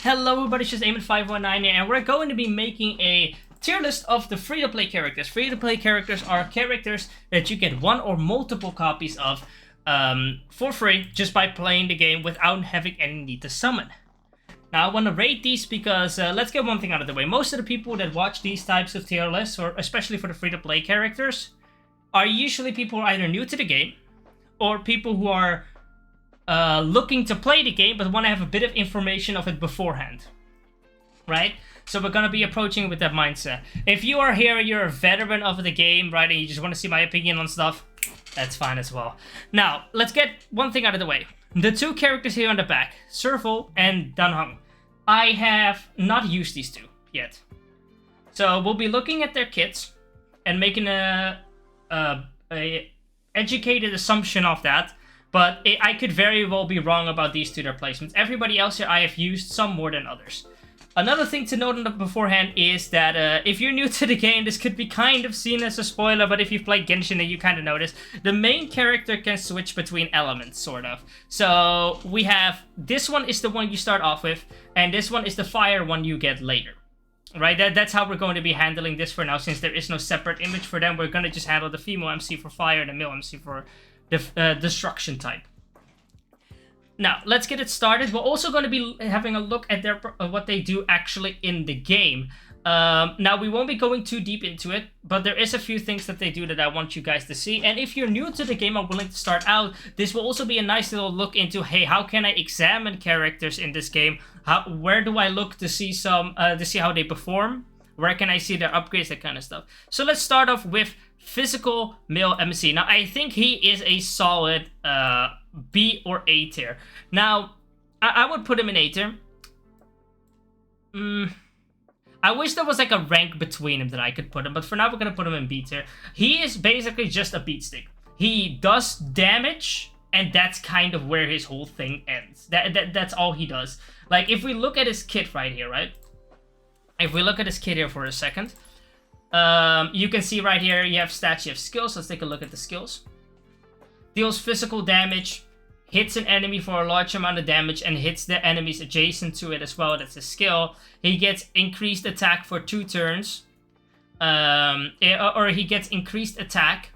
Hello everybody, it's just Aimon519 here, and we're going to be making a tier list of the free-to-play characters. Free-to-play characters are characters that you get one or multiple copies of for free just by playing the game without having any need to summon. Now I want to rate these because, let's get one thing out of the way. Most of the people that watch these types of tier lists, or especially for the free-to-play characters, are usually people who are either new to the game, or people who are looking to play the game but want to have a bit of information of it beforehand, right? So we're going to be approaching it with that mindset. If you are here, you're a veteran of the game, right, and you just want to see my opinion on stuff, that's fine as well. Now, let's get one thing out of the way. The two characters here on the back, Serval and Heng. I have not used these two yet. So we'll be looking at their kits and making a educated assumption of that. But I could very well be wrong about these two, their placements. Everybody else here I have used, some more than others. Another thing to note beforehand is that if you're new to the game, this could be kind of seen as a spoiler, but if you've played Genshin, then you kind of notice. The main character can switch between elements, sort of. So we have, this one is the one you start off with, and this one is the fire one you get later. Right, that's how we're going to be handling this for now, since there is no separate image for them. We're going to just handle the female MC for fire and the male MC for destruction type. Now, let's get it started. We're also going to be having a look at their what they do actually in the game. Now, we won't be going too deep into it, but there is a few things that they do that I want you guys to see. And if you're new to the game and willing to start out, this will also be a nice little look into, hey, how can I examine characters in this game? Where do I look to see to see how they perform? Where can I see their upgrades, that kind of stuff. So let's start off with physical male MC. Now, I think he is a solid B or A tier. Now, I would put him in A tier. I wish there was like a rank between him that I could put him, but for now we're going to put him in B tier. He is basically just a beat stick. He does damage, and that's kind of where his whole thing ends. That's all he does. Like, if we look at his kit right here, right? If we look at his kit here for a second, you can see right here you have stats, you have skills. Let's take a look at the skills. Deals physical damage, hits an enemy for a large amount of damage, and hits the enemies adjacent to it as well. That's his skill. He gets increased attack for 2 turns. Or he gets increased attack,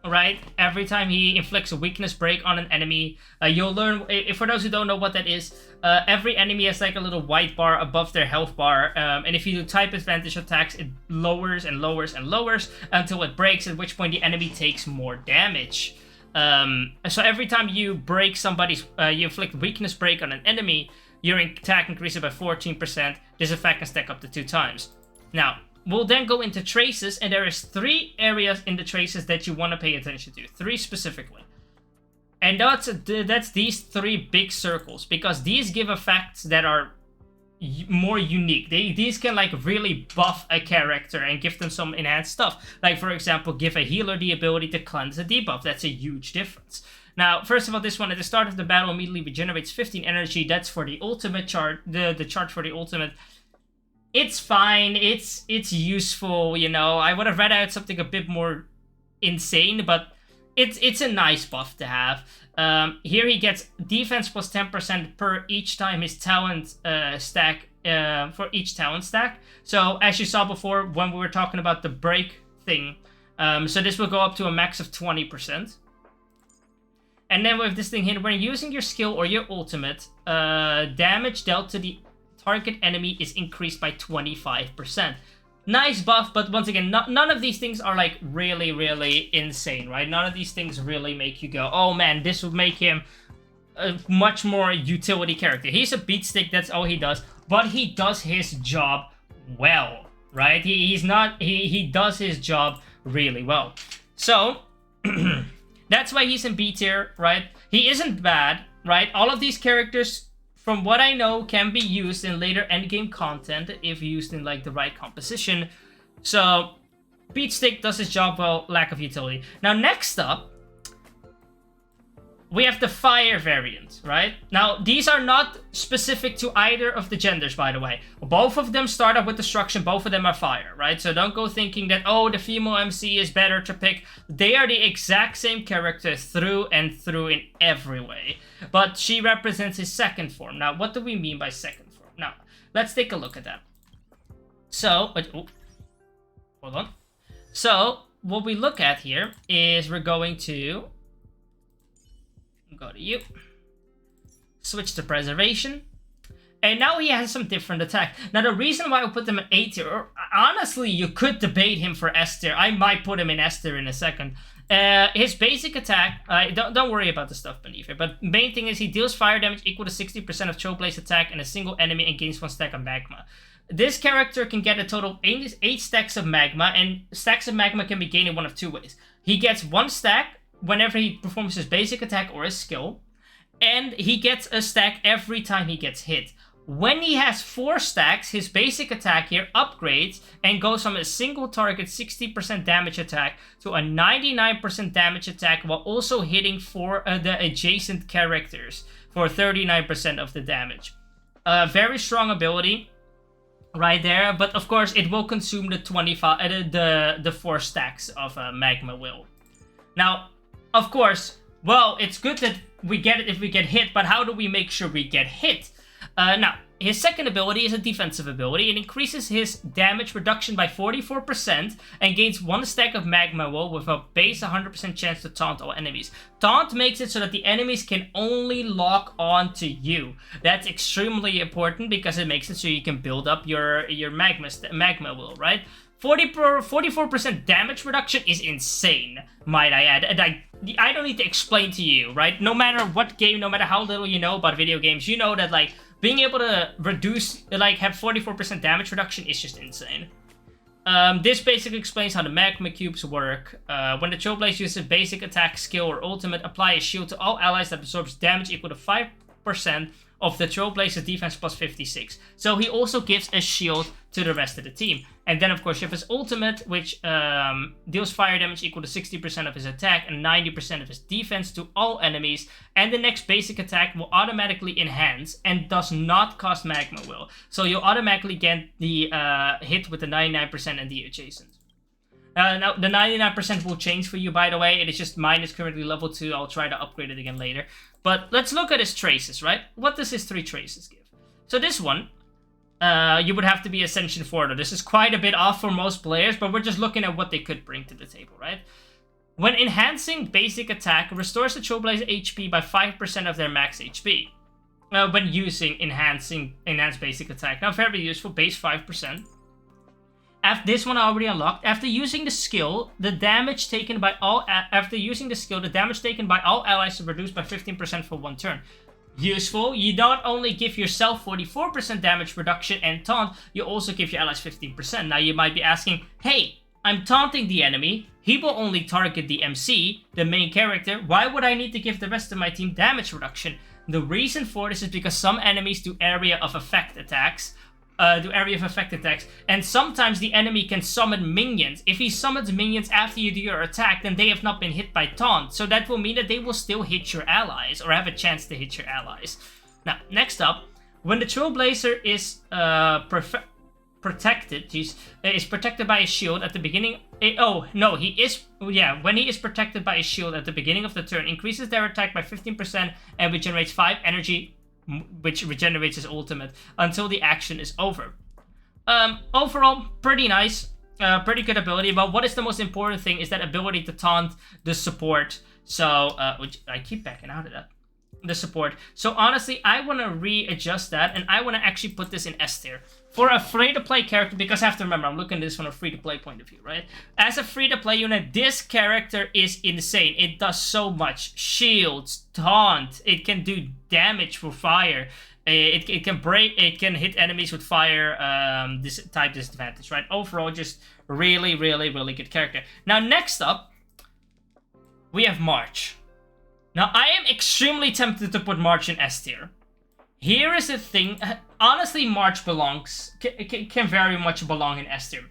right? Every time he inflicts a weakness break on an enemy. You'll learn, for those who don't know what that is, every enemy has like a little white bar above their health bar, and if you do type advantage attacks, it lowers and lowers and lowers until it breaks, at which point the enemy takes more damage. So every time you break somebody's, you inflict weakness break on an enemy, your attack increases by 14%. This effect can stack up to 2 times. Now, we'll then go into traces, and there is 3 areas in the traces that you want to pay attention to. 3 specifically. And that's these 3 big circles, because these give effects that are more unique. These can like really buff a character and give them some enhanced stuff. Like, for example, give a healer the ability to cleanse a debuff. That's a huge difference. Now, first of all, this one at the start of the battle immediately regenerates 15 energy. That's for the ultimate chart, the chart for the ultimate. It's fine, it's useful, you know. I would have rather had something a bit more insane, but it's a nice buff to have. Here he gets defense plus 10% per each time his talent stack, for each talent stack. So as you saw before when we were talking about the break thing, so this will go up to a max of 20%. And then with this thing here, when using your skill or your ultimate, damage dealt to the target enemy is increased by 25%. Nice buff, but once again, none of these things are like really, really insane, right? None of these things really make you go, oh man, this would make him a much more utility character. He's a beat stick, that's all he does, but he does his job well, right? He does his job really well. So, that's why he's in B tier, right? He isn't bad, right? All of these characters, from what I know, can be used in later endgame content if used in like the right composition. So, beat stick does his job well, lack of utility. Now, next up, we have the fire variant, right? Now, these are not specific to either of the genders, by the way. Both of them start up with destruction, both of them are fire, right? So don't go thinking that, oh, the female MC is better to pick. They are the exact same character through and through in every way. But she represents his second form. Now, what do we mean by second form? Now, let's take a look at that. So, hold on. So, what we look at here is we're going to go to you, switch to preservation, and now he has some different attack. Now, the reason why I put him at A tier, or honestly, you could debate him for S tier. I might put him in S tier in a second. His basic attack, don't worry about the stuff beneath it, but main thing is he deals fire damage equal to 60% of Choblade's attack and a single enemy and gains 1 stack of magma. This character can get a total of 8 stacks of magma, and stacks of magma can be gained in one of 2 ways. He gets 1 stack whenever he performs his basic attack or his skill, and he gets a stack every time he gets hit. When he has 4 stacks, his basic attack here upgrades and goes from a single target 60% damage attack to a 99% damage attack while also hitting for the adjacent characters for 39% of the damage. Very strong ability right there, but of course it will consume the 4 stacks of magma will. Now, of course, well, it's good that we get it if we get hit, but how do we make sure we get hit? Now, his second ability is a defensive ability. It increases his damage reduction by 44% and gains 1 stack of magma will with a base 100% chance to taunt all enemies. Taunt makes it so that the enemies can only lock on to you. That's extremely important because it makes it so you can build up your magma will, right? 44% damage reduction is insane, might I add. And I don't need to explain to you, right? No matter what game, no matter how little you know about video games, you know that, like, being able to reduce, like, have 44% damage reduction is just insane. This basically explains how the magma cubes work. When the Choblade uses a basic attack, skill, or ultimate, apply a shield to all allies that absorbs damage equal to 5% of the Trailblazer defense plus 56. So he also gives a shield to the rest of the team. And then, of course, you have his ultimate, which deals fire damage equal to 60% of his attack and 90% of his defense to all enemies. And the next basic attack will automatically enhance and does not cost magma will. So you'll automatically get the hit with the 99% and the adjacent. Now, the 99% will change for you, by the way. It is just mine is currently level 2. I'll try to upgrade it again later. But let's look at his traces, right? What does his 3 traces give? So this one, you would have to be Ascension 4, though. This is quite a bit off for most players, but we're just looking at what they could bring to the table, right? When enhancing basic attack, restores the Trailblazer HP by 5% of their max HP. When using enhanced basic attack. Now, very useful, base 5%. After this one I already unlocked. After using the skill, the damage taken by all allies is reduced by 15% for 1 turn. Useful. You not only give yourself 44% damage reduction and taunt, you also give your allies 15%. Now you might be asking, hey, I'm taunting the enemy. He will only target the MC, the main character. Why would I need to give the rest of my team damage reduction? The reason for this is because some enemies do area of effect attacks. And sometimes the enemy can summon minions. If he summons minions after you do your attack, then they have not been hit by taunt, so that will mean that they will still hit your allies, or have a chance to hit your allies. Now, next up, when the Trailblazer is protected by a shield at the beginning. When he is protected by a shield at the beginning of the turn, increases their attack by 15% and regenerates 5 energy, which regenerates his ultimate until the action is over. Overall, pretty nice, pretty good ability. But what is the most important thing is that ability to taunt the support. So, which I keep backing out of that. The support. So honestly, I want to readjust that, and I want to actually put this in S tier. For a free-to-play character, because I have to remember, I'm looking at this from a free-to-play point of view, right? As a free-to-play unit, this character is insane. It does so much. Shields, taunt, it can do damage for fire. It can hit enemies with fire this type disadvantage, right? Overall, just really, really, really good character. Now, next up, we have March. Now, I am extremely tempted to put March in S tier. Here is the thing. Honestly, March can very much belong in S tier.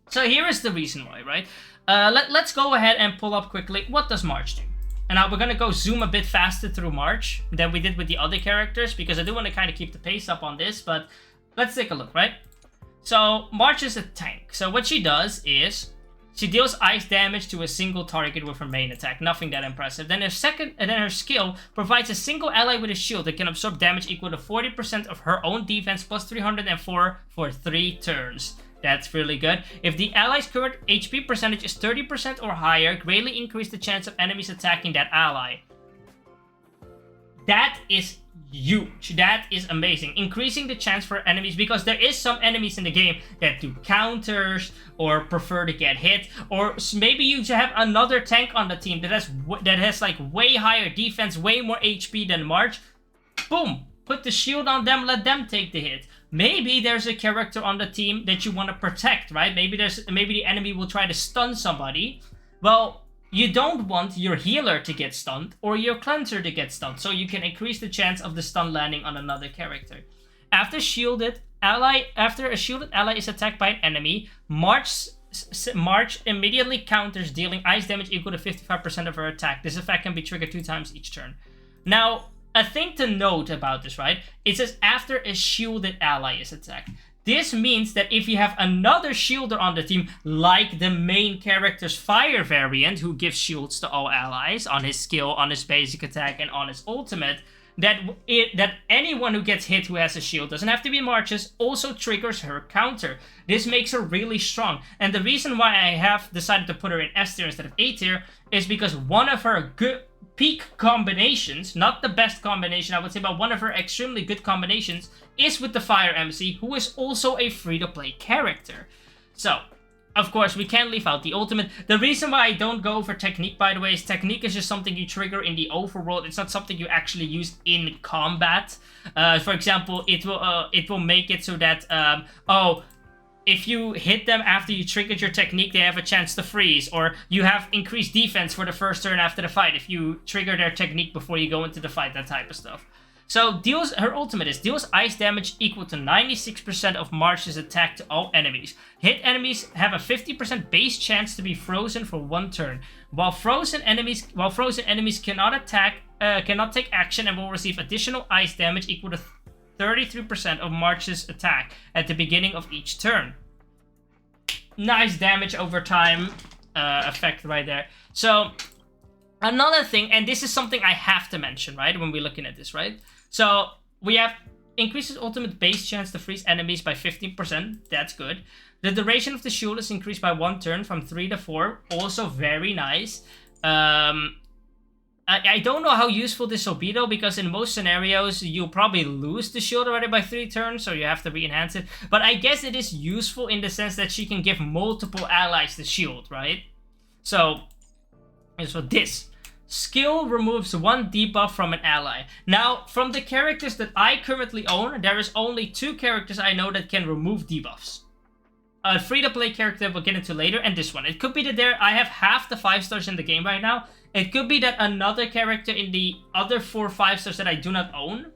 So here is the reason why, right? Let's go ahead and pull up quickly. What does March do? And now we're going to go zoom a bit faster through March than we did with the other characters, because I do want to kind of keep the pace up on this, but let's take a look, right? So March is a tank. So what she does is She deals ice damage to a single target with her main attack. Nothing that impressive. Then her skill provides a single ally with a shield that can absorb damage equal to 40% of her own defense plus 304 for 3 turns. That's really good. If the ally's current HP percentage is 30% or higher, greatly increase the chance of enemies attacking that ally. That is huge. That is amazing. Increasing the chance for enemies, because there is some enemies in the game that do counters or prefer to get hit, or maybe you have another tank on the team that has like way higher defense, way more HP than March. Boom! Put the shield on them, let them take the hit. Maybe there's a character on the team that you want to protect, right? Maybe the enemy will try to stun somebody. Well, you don't want your healer to get stunned or your cleanser to get stunned, so you can increase the chance of the stun landing on another character. After a shielded ally is attacked by an enemy, March immediately counters, dealing ice damage equal to 55% of her attack. This effect can be triggered 2 times each turn. Now, a thing to note about this, right? It says after a shielded ally is attacked. This means that if you have another shielder on the team, like the main character's fire variant, who gives shields to all allies on his skill, on his basic attack, and on his ultimate, that anyone who gets hit who has a shield, doesn't have to be March's, also triggers her counter. This makes her really strong. And the reason why I have decided to put her in S tier instead of A tier is because one of her good peak combinations, not the best combination I would say, but one of her extremely good combinations is with the Fire MC, who is also a free-to-play character. So, of course, we can't leave out the ultimate. The reason why I don't go for technique, by the way, is technique is just something you trigger in the overworld. It's not something you actually use in combat. For example, it will make it so that, if you hit them after you triggered your technique, they have a chance to freeze. Or you have increased defense for the first turn after the fight if you trigger their technique before you go into the fight, that type of stuff. So her ultimate is deals ice damage equal to 96% of March's attack to all enemies. Hit enemies have a 50% base chance to be frozen for 1 turn. While frozen enemies cannot take action and will receive additional ice damage equal to 33% of March's attack at the beginning of each turn. Nice damage over time effect right there. So, another thing, and this is something I have to mention, right, when we're looking at this, right? So, we have increases ultimate base chance to freeze enemies by 15%. That's good. The duration of the shield is increased by 1 turn from 3 to 4. Also very nice. I don't know how useful this will be though, because in most scenarios you'll probably lose the shield already by 3 turns, so you have to re-enhance it. But I guess it is useful in the sense that she can give multiple allies the shield, right? So this skill removes 1 debuff from an ally. Now, from the characters that I currently own, there is only 2 characters I know that can remove debuffs. A free-to-play character we'll get into later, and this one. It could be that I have half the 5 stars in the game right now. It could be that another character in the other 4 5 stars that I do not own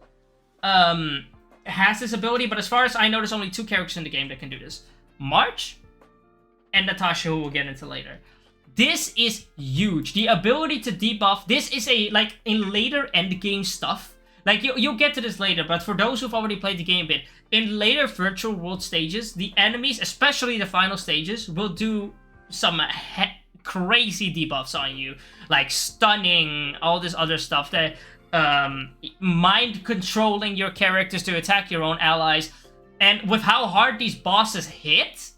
has this ability, but as far as I know, there's only 2 characters in the game that can do this. March and Natasha, who we'll get into later. This is huge. The ability to debuff, this is in later endgame stuff. Like, you'll get to this later, but for those who've already played the game a bit, in later virtual world stages, the enemies, especially the final stages, will do some crazy debuffs on you. Like stunning, all this other stuff, that mind controlling your characters to attack your own allies. And with how hard these bosses hit,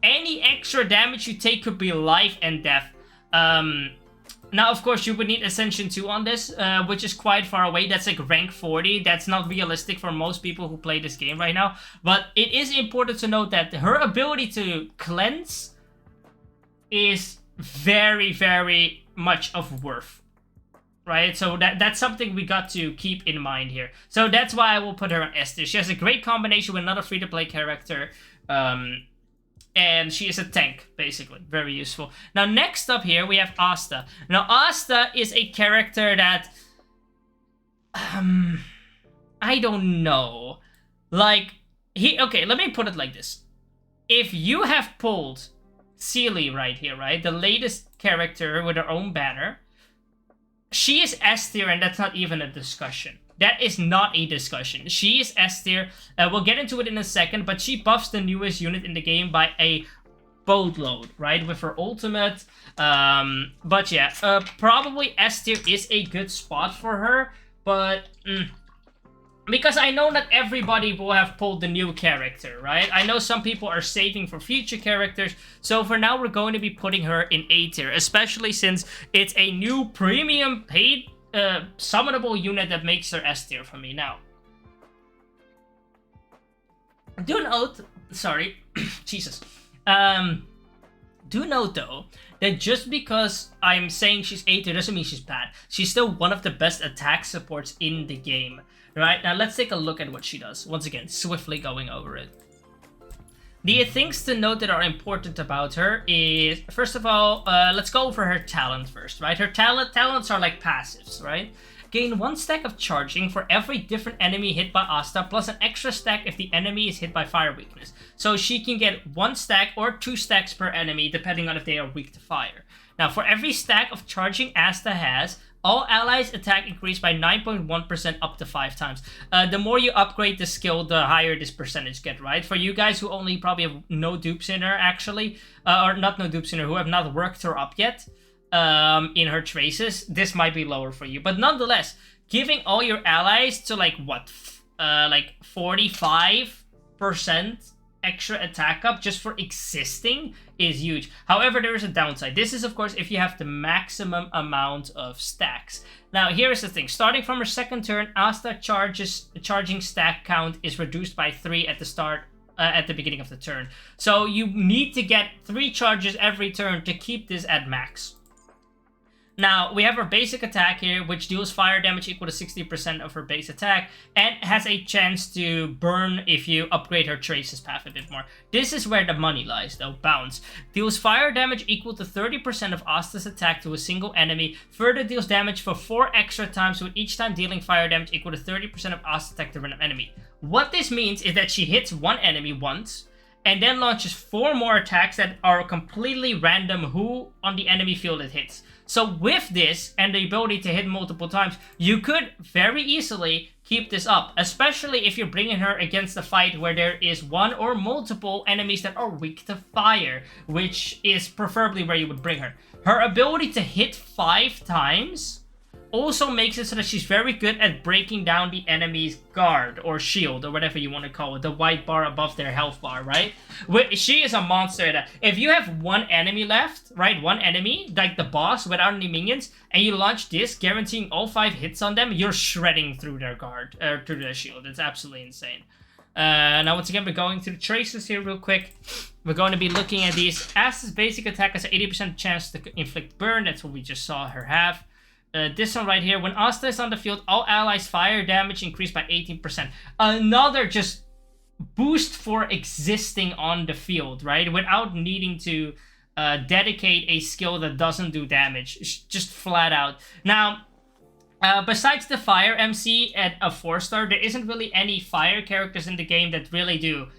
any extra damage you take could be life and death. Now, of course, you would need Ascension 2 on this, which is quite far away. That's like rank 40. That's not realistic for most people who play this game right now. But it is important to note that her ability to cleanse is very, very much of worth. Right? So that's something we got to keep in mind here. So that's why I will put her on S tier. She has a great combination with another free-to-play character. And she is a tank, basically. Very useful. Now, next up here, we have Asta. Now, Asta is a character that... I don't know. Like, okay, let me put it like this. If you have pulled Sealy right here, right? The latest character with her own banner. She is S tier, and that's not even a discussion. That is not a discussion. She is S tier. We'll get into it in a second, but she buffs the newest unit in the game by a boatload, right, with her ultimate. But yeah, probably S tier is a good spot for her, but because I know not everybody will have pulled the new character, right? I know some people are saving for future characters, so for now we're going to be putting her in A tier, especially since it's a new premium paid summonable unit that makes her S tier for me now. Do note, sorry, Jesus. Do note though, that just because I'm saying she's A tier doesn't mean she's bad. She's still one of the best attack supports in the game. Right, now let's take a look at what she does. Once again, swiftly going over it. The things to note that are important about her is, first of all, let's go over her talent first, right? Her talents are like passives, right? Gain 1 stack of charging for every different enemy hit by Asta, plus an extra stack if the enemy is hit by fire weakness. So she can get 1 stack or 2 stacks per enemy, depending on if they are weak to fire. Now, for every stack of charging Asta has, all allies attack increase by 9.1% up to 5 times. The more you upgrade the skill, the higher this percentage get, right? For you guys who only probably have no dupes in her, actually, or not no dupes in her, who have not worked her up yet in her traces, this might be lower for you. But nonetheless, giving all your allies to like 45% extra attack up just for existing is huge. However, there is a downside. This is, of course, if you have the maximum amount of stacks. Now, here is the thing. Starting from her second turn, Asta charging stack count is reduced by 3 at the start, at the beginning of the turn. So you need to get 3 charges every turn to keep this at max. Now, we have her basic attack here, which deals fire damage equal to 60% of her base attack, and has a chance to burn if you upgrade her Traces path a bit more. This is where the money lies, though. Bounce. Deals fire damage equal to 30% of Asta's attack to a single enemy, further deals damage for 4 extra times, with each time dealing fire damage equal to 30% of Asta's attack to a random enemy. What this means is that she hits one enemy once, and then launches 4 more attacks that are completely random who on the enemy field it hits. So with this and the ability to hit multiple times, you could very easily keep this up, especially if you're bringing her against a fight where there is one or multiple enemies that are weak to fire, which is preferably where you would bring her. Her ability to hit 5 times also makes it so that she's very good at breaking down the enemy's guard or shield or whatever you want to call it, the white bar above their health bar, right? She is a monster that if you have one enemy left, right, one enemy, like the boss without any minions, and you launch this, guaranteeing all 5 hits on them, you're shredding through their guard, or through their shield. It's absolutely insane. Now, once again, we're going through the traces here real quick. We're going to be looking at these. Asta's basic attack has an 80% chance to inflict burn. That's what we just saw her have. This one right here, when Asta is on the field, all allies fire damage increased by 18%. Another just boost for existing on the field, right? Without needing to dedicate a skill that doesn't do damage. Just flat out. Now, besides the fire MC at a 4-star, there isn't really any fire characters in the game that really do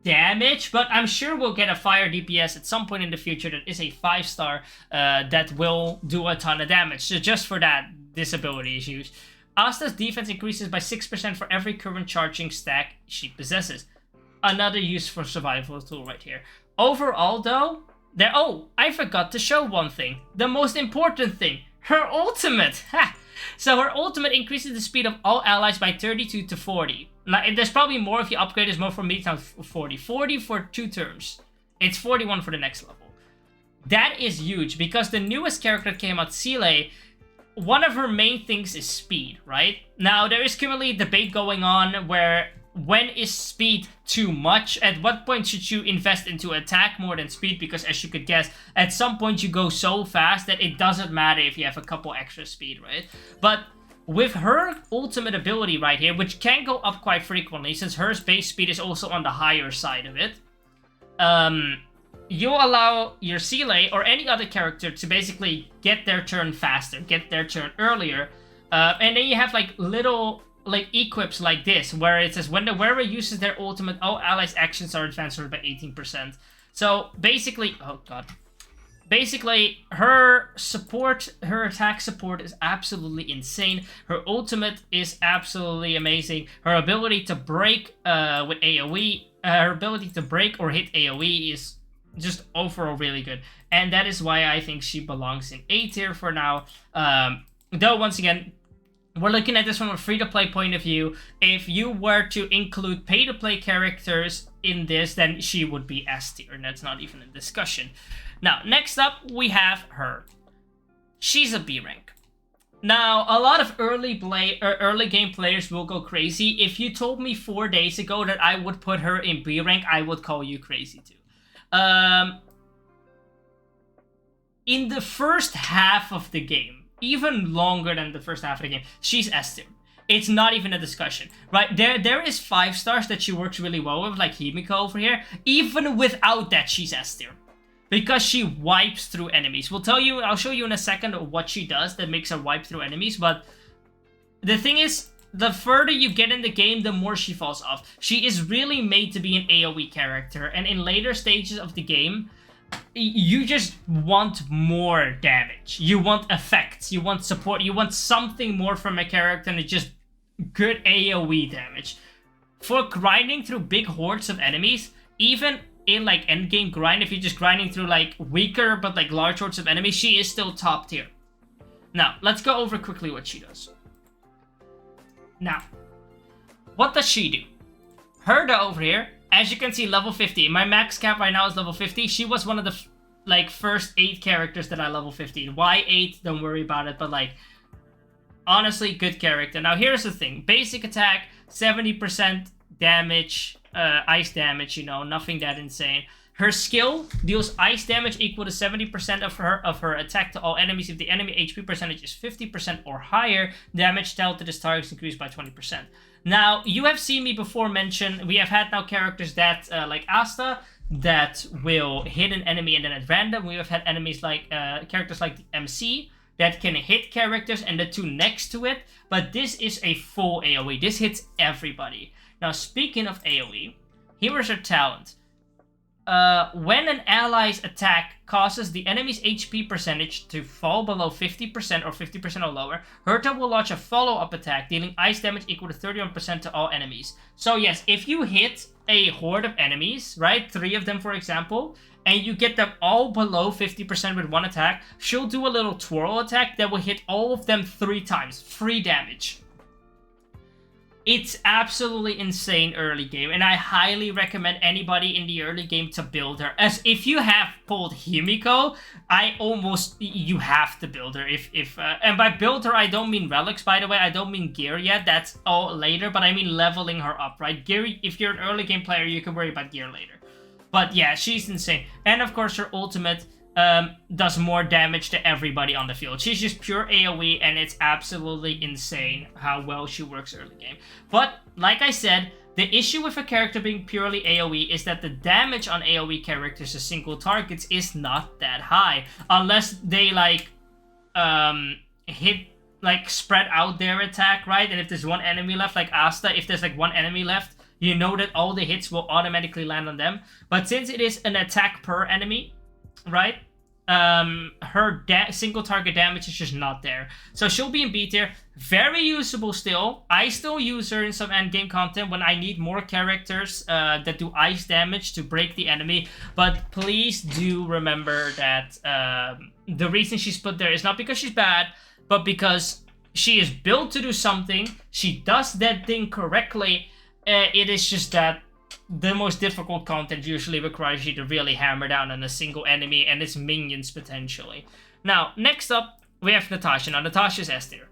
damage, but I'm sure we'll get a fire DPS at some point in the future that is a 5-star that will do a ton of damage. So just for that, this ability is huge. Asta's defense increases by 6% for every current charging stack she possesses. Another use for survival tool right here. Overall though, I forgot to show one thing. The most important thing. Her ultimate. Ha! So her ultimate increases the speed of all allies by 32 to 40. Like, there's probably more if you upgrade this. More for me, it's now 40. 40 for 2 turns. It's 41 for the next level. That is huge, because the newest character that came out, Seele, one of her main things is speed, right? Now, there is currently debate going on where, when is speed too much? At what point should you invest into attack more than speed? Because as you could guess, at some point you go so fast that it doesn't matter if you have a couple extra speed, right? But with her ultimate ability right here, which can go up quite frequently, since her base speed is also on the higher side of it, you'll allow your Seele or any other character to basically get their turn faster, get their turn earlier, and then you have like little equips like this, where it says when the wearer uses their ultimate, all allies' actions are advanced by 18%. So basically, oh god. Basically, her support, her attack support is absolutely insane. Her ultimate is absolutely amazing. Her ability to break with AoE, her ability to break or hit AoE is just overall really good. And that is why I think she belongs in A tier for now. Though, once again, we're looking at this from a free-to-play point of view. If you were to include pay-to-play characters in this, then she would be S tier, and that's not even a discussion. Now, next up, we have her. She's a B rank. Now, a lot of early game players will go crazy. If you told me 4 days ago that I would put her in B rank, I would call you crazy too. In the first half of the game, even longer than the first half of the game, she's S tier. It's not even a discussion, right? There is 5 stars that she works really well with, like Himiko over here. Even without that, she's S tier. Because she wipes through enemies. I'll show you in a second what she does that makes her wipe through enemies, but the thing is, the further you get in the game, the more she falls off. She is really made to be an AoE character, and in later stages of the game, you just want more damage. You want effects, you want support, you want something more from a character than just good AoE damage. For grinding through big hordes of enemies, even in like endgame grind, if you're just grinding through like weaker but like large hordes of enemies, she is still top tier. Now, let's go over quickly what she does. Now, what does she do? Herta over here, as you can see, level 50. My max cap right now is level 50. She was one of the first 8 characters that I level 50. Why 8? Don't worry about it, but like, honestly, good character. Now, here's the thing. Basic attack, 70% damage, ice damage, you know, nothing that insane. Her skill deals ice damage equal to 70% of her attack to all enemies. If the enemy HP percentage is 50% or higher, damage dealt to this target is increased by 20%. Now, you have seen me before mention, we have had now characters that, like Asta, that will hit an enemy and then at random. We have had enemies like, characters like the MC, that can hit characters and the 2 next to it. But this is a full AoE. This hits everybody. Now, speaking of AoE, here is her talent. When an ally's attack causes the enemy's HP percentage to fall below 50% or 50% or lower, Herta will launch a follow-up attack, dealing ice damage equal to 31% to all enemies. So yes, if you hit a horde of enemies, right, 3 of them for example, and you get them all below 50% with one attack, she'll do a little twirl attack that will hit all of them 3 times, free damage. It's absolutely insane early game, and I highly recommend anybody in the early game to build her. As if you have pulled Himiko, you have to build her. And by build her, I don't mean relics, by the way. I don't mean gear yet. That's all later, but I mean leveling her up, right? Gear, if you're an early game player, you can worry about gear later. But yeah, she's insane. And of course, her ultimate does more damage to everybody on the field. She's just pure AoE, and it's absolutely insane how well she works early game. But, like I said, the issue with a character being purely AoE is that the damage on AoE characters to single targets is not that high. Unless they, like, hit, like, spread out their attack, right? And if there's one enemy left, like Asta, if there's, like, one enemy left, you know that all the hits will automatically land on them. But since it is an attack per enemy, right? Her single target damage is just not there. So she'll be in B tier. Very usable still. I still use her in some endgame content when I need more characters that do ice damage to break the enemy. But please do remember that the reason she's put there is not because she's bad, but because she is built to do something. She does that thing correctly. It is just that the most difficult content usually requires you to really hammer down on a single enemy and its minions potentially. Now, next up, we have Natasha. Now, Natasha's S tier.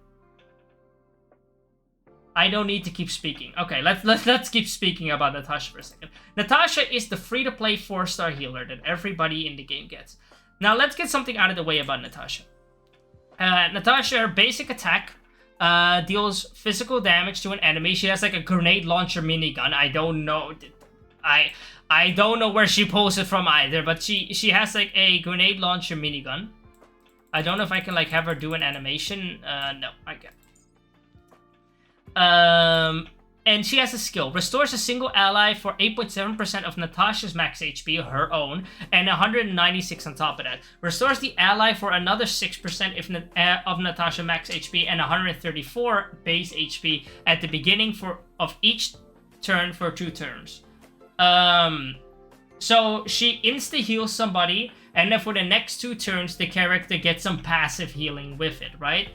I don't need to keep speaking. Okay, let's keep speaking about Natasha for a second. Natasha is the free-to-play 4-star healer that everybody in the game gets. Now, let's get something out of the way about Natasha. Natasha, her basic attack deals physical damage to an enemy. She has like a grenade launcher minigun. I don't know. I don't know where she pulls it from either, but she has like a grenade launcher minigun. I don't know if I can like have her do an animation. No, I can't. And she has a skill. Restores a single ally for 8.7% of Natasha's max HP, her own, and 196 on top of that. Restores the ally for another 6% of Natasha max HP and 134 base HP at the beginning of each turn for 2 turns. So she insta-heals somebody, and then for the next 2 turns, the character gets some passive healing with it, right?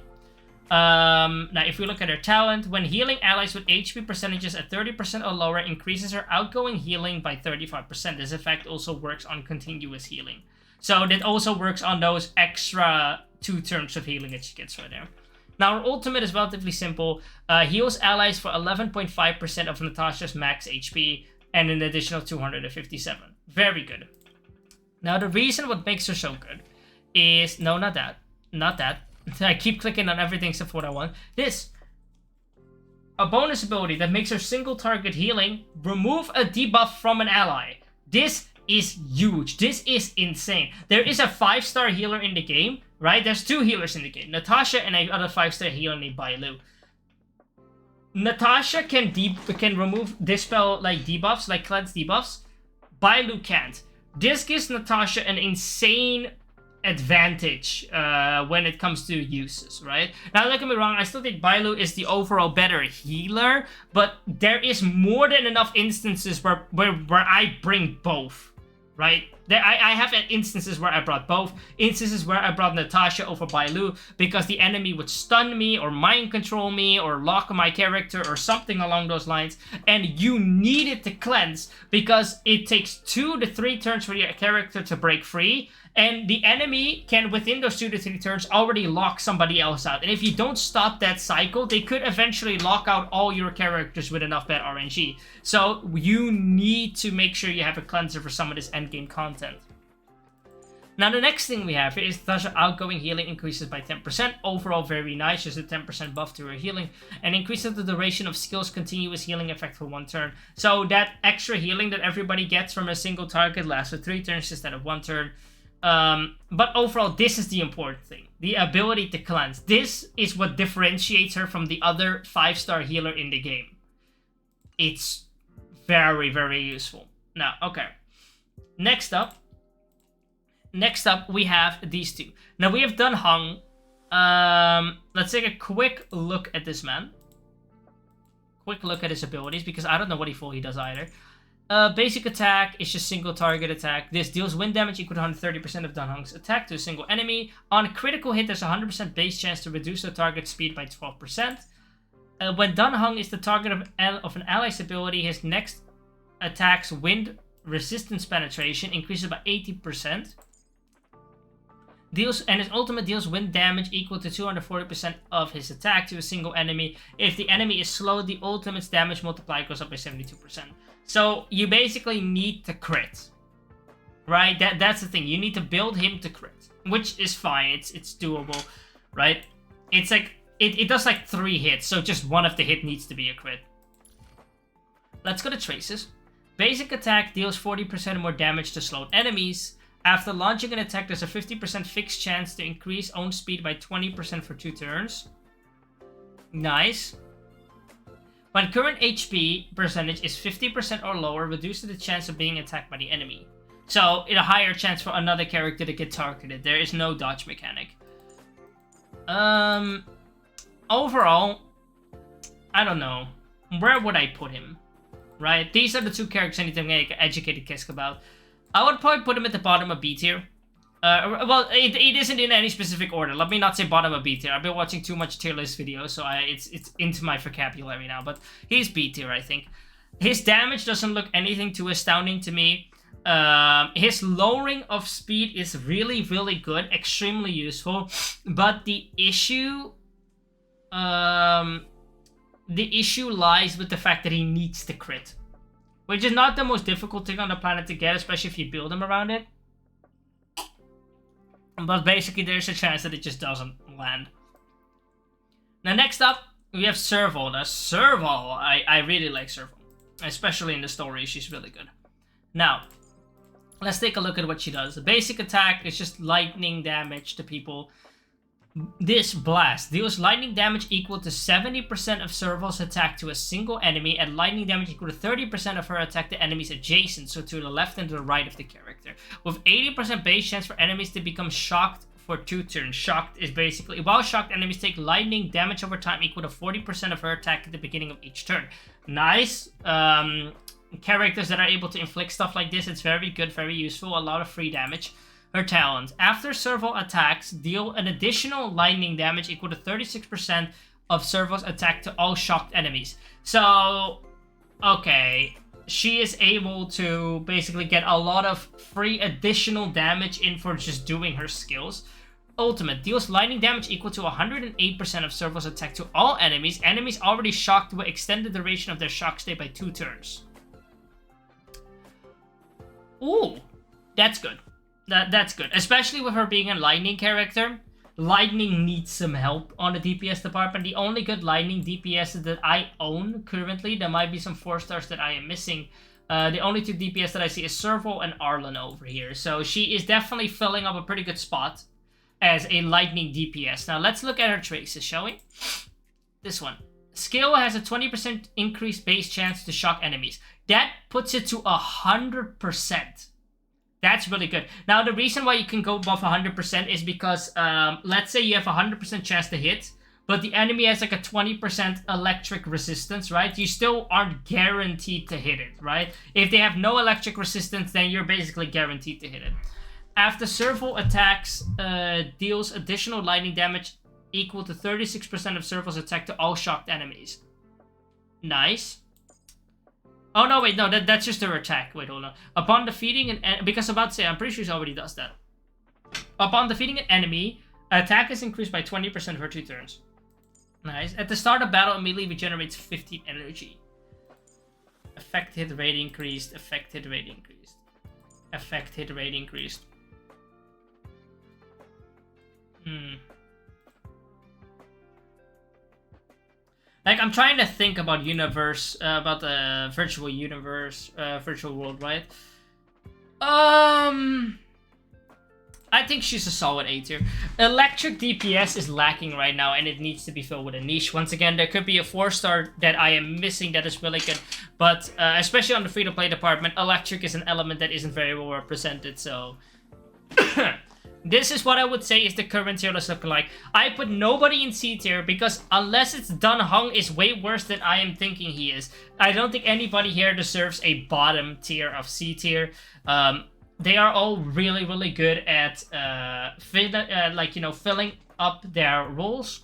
Now, if we look at her talent, when healing allies with HP percentages at 30% or lower, increases her outgoing healing by 35%. This effect also works on continuous healing. So that also works on those extra 2 turns of healing that she gets right there. Now, her ultimate is relatively simple. Heals allies for 11.5% of Natasha's max HP and an additional 257. Very good. Now, the reason what makes her so good is... No, not that. Not that. I keep clicking on everything except for what I want. This. A bonus ability that makes her single target healing. Remove a debuff from an ally. This is huge. This is insane. There is a 5-star healer in the game, right? There's 2 healers in the game. Natasha and another 5-star healer named Bailu. Natasha can remove dispel like debuffs, like cleanse debuffs. Bailu can't. This gives Natasha an insane advantage when it comes to uses, right? Now, don't get me wrong, I still think Bailu is the overall better healer, but there is more than enough instances where I bring both, right? I have instances where I brought both, instances where I brought Natasha over Bailu because the enemy would stun me or mind control me or lock my character or something along those lines, and you need it to cleanse because it takes 2 to 3 turns for your character to break free, and the enemy can, within those 2 to 3 turns, already lock somebody else out. And if you don't stop that cycle, they could eventually lock out all your characters with enough bad RNG. So you need to make sure you have a cleanser for some of this endgame content. Now, the next thing we have here is Natasha outgoing healing increases by 10%. Overall, very nice. Just a 10% buff to her healing. And increases the duration of skills continuous healing effect for 1 turn. So that extra healing that everybody gets from a single target lasts for 3 turns instead of 1 turn. But overall, this is the important thing. The ability to cleanse. This is what differentiates her from the other 5-star healer in the game. It's very, very useful. Now, okay. Next up, we have these 2. Now, we have done Heng. Let's take a quick look at this man. Quick look at his abilities, because I don't know what he does either. Basic attack is just single target attack. This deals wind damage equal to 130% of Dan Heng's attack to a single enemy. On critical hit, there's a 100% base chance to reduce the target speed by 12%. When Dan Heng is the target of an ally's ability, his next attack's wind resistance penetration increases by 80%. And his ultimate deals wind damage equal to 240% of his attack to a single enemy. If the enemy is slow, the ultimate's damage multiplier goes up by 72%. So you basically need to crit, right? That's the thing. You need to build him to crit, which is fine. It's doable, right? It's like it does like 3 hits, so just one of the hit needs to be a crit. Let's go to traces. Basic attack deals 40% more damage to slowed enemies. After launching an attack, there's a 50% fixed chance to increase own speed by 20% for 2 turns. Nice. When current HP percentage is 50% or lower, reduces the chance of being attacked by the enemy. So, a higher chance for another character to get targeted. There is no dodge mechanic. Overall, I don't know. Where would I put him? Right? These are the 2 characters I need to make an educated guess about. I would probably put him at the bottom of B tier. Well, it isn't in any specific order. Let me not say bottom of B tier. I've been watching too much tier list videos, so it's into my vocabulary now. But he's B tier, I think. His damage doesn't look anything too astounding to me. His lowering of speed is really, really good. Extremely useful. But the issue lies with the fact that he needs to crit. Which is not the most difficult thing on the planet to get, especially if you build him around it. But basically, there's a chance that it just doesn't land. Now, next up, we have Serval. Now, Serval, I really like Serval. Especially in the story, she's really good. Now, let's take a look at what she does. The basic attack is just lightning damage to people. This blast deals lightning damage equal to 70% of Serval's attack to a single enemy, and lightning damage equal to 30% of her attack to enemies adjacent, so to the left and to the right of the character. With 80% base chance for enemies to become shocked for 2 turns. Shocked is basically, while shocked, enemies take lightning damage over time equal to 40% of her attack at the beginning of each turn. Nice. characters that are able to inflict stuff like this, it's very good, very useful, a lot of free damage. Her talent. After Serval attacks, deal an additional lightning damage equal to 36% of Serval's attack to all shocked enemies. So, okay, she is able to basically get a lot of free additional damage in for just doing her skills. Ultimate. Deals lightning damage equal to 108% of Serval's attack to all enemies. Enemies already shocked will extend the duration of their shock state by 2 turns. Ooh, that's good. That's good. Especially with her being a lightning character. Lightning needs some help on the DPS department. The only good lightning DPS that I own currently, there might be some 4-stars that I am missing. The only 2 DPS that I see is Serval and Arlen over here. So she is definitely filling up a pretty good spot as a lightning DPS. Now let's look at her traces, shall we? This one. Skill has a 20% increased base chance to shock enemies. That puts it to 100%. That's really good. Now, the reason why you can go above 100% is because, let's say you have a 100% chance to hit, but the enemy has like a 20% electric resistance, right? You still aren't guaranteed to hit it, right? If they have no electric resistance, then you're basically guaranteed to hit it. After Serval attacks, deals additional lightning damage equal to 36% of Serval's attack to all shocked enemies. Nice. Oh, no, wait, no, that's just her attack. Wait, hold on. Upon defeating an because I'm about to say, I'm pretty sure she already does that. Upon defeating an enemy, attack is increased by 20% for 2 turns. Nice. At the start of battle, immediately regenerates 15 energy. Effect hit rate increased. Effect hit rate increased. Effect hit rate increased. Like, I'm trying to think about universe, about the virtual universe, virtual world, right? I think she's a solid A tier. Electric DPS is lacking right now, and it needs to be filled with a niche. Once again, there could be a 4-star that I am missing that is really good, but especially on the free-to-play department, electric is an element that isn't very well represented, so... This is what I would say is the current tier list looking like. I put nobody in C tier because unless it's Dun Heng is way worse than I am thinking he is. I don't think anybody here deserves a bottom tier of C tier. They are all really, really good at filling up their roles.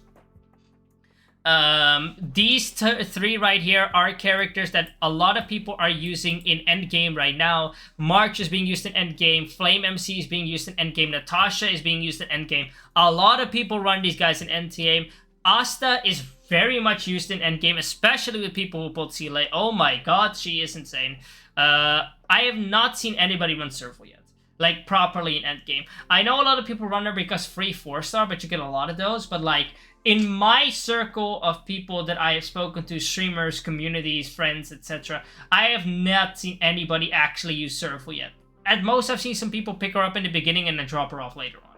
These 3 right here are characters that a lot of people are using in endgame right now. March is being used in endgame. Flame MC is being used in endgame. Natasha is being used in endgame. A lot of people run these guys in endgame. Asta is very much used in endgame, especially with people who pulled Seele. Oh my god, she is insane. I have not seen anybody run Serval yet, like properly in endgame. I know a lot of people run her because free 4-star, but you get a lot of those. But like, in my circle of people that I have spoken to, streamers, communities, friends, etc., I have not seen anybody actually use Serval yet. At most, I've seen some people pick her up in the beginning and then drop her off later on.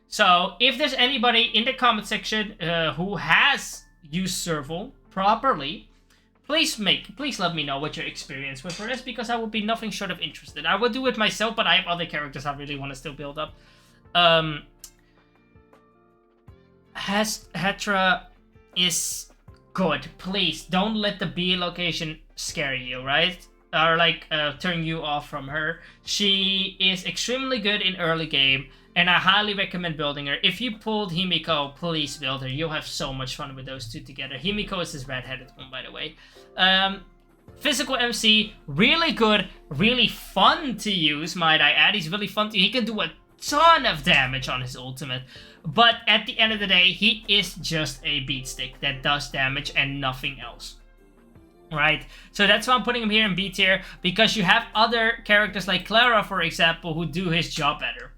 So, if there's anybody in the comment section who has used Serval properly, please let me know what your experience with her is, because I would be nothing short of interested. I would do it myself, but I have other characters I really want to still build up. Herta is good. Please don't let the B location scare you, right? Or like turn you off from her. She is extremely good in early game, and I highly recommend building her. If you pulled Himiko, please build her. You'll have so much fun with those 2 together. Himiko is this red-headed one, by the way. Physical MC, really good, really fun to use, might I add. He's really fun to use. He can do a ton of damage on his ultimate, but at the end of the day, he is just a beatstick that does damage and nothing else, right? So that's why I'm putting him here in B tier, because you have other characters like Clara, for example, who do his job better.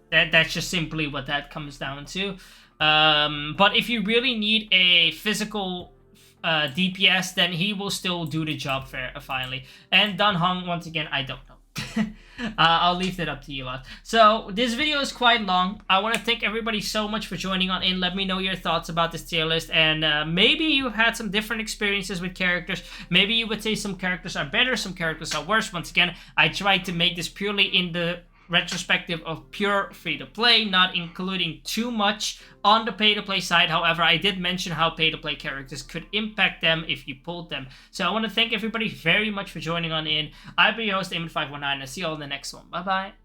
That's just simply what that comes down to. But if you really need a physical DPS, then he will still do the job finally. And Dun Heng, once again, I don't know. I'll leave that up to you lot. So this video is quite long. I want to thank everybody so much for joining on in. Let me know your thoughts about this tier list, and maybe you've had some different experiences with characters. Maybe you would say some characters are better, some characters are worse. Once again, I tried to make this purely in the retrospective of pure free-to-play, not including too much on the pay-to-play side. However, I did mention how pay-to-play characters could impact them if you pulled them. So I want to thank everybody very much for joining on in. I've been your host, Eamon519, and I'll see you all in the next one. Bye-bye.